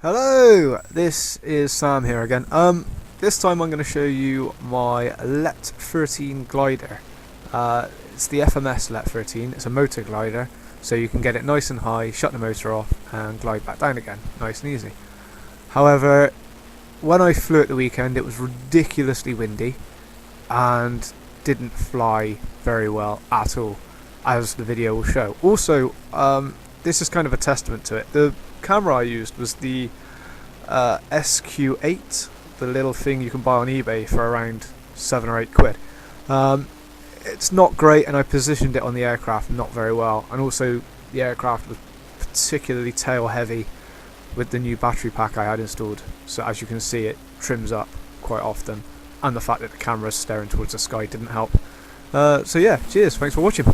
Hello, this is Sam here again. This time I'm going to show you my LET13 glider. It's the FMS LET13. It's a motor glider, so you can get it nice and high, shut the motor off, and glide back down again, nice and easy. However, when I flew at the weekend, it was ridiculously windy and didn't fly very well at all, as the video will show. Also, this is kind of a testament to it. The camera I used was the SQ8, the little thing you can buy on eBay for around 7 or 8 quid. It's not great, and I positioned it on the aircraft not very well, and also the aircraft was particularly tail heavy with the new battery pack I had installed, so as you can see it trims up quite often, and the fact that the camera is staring towards the sky didn't help. So yeah, cheers, thanks for watching.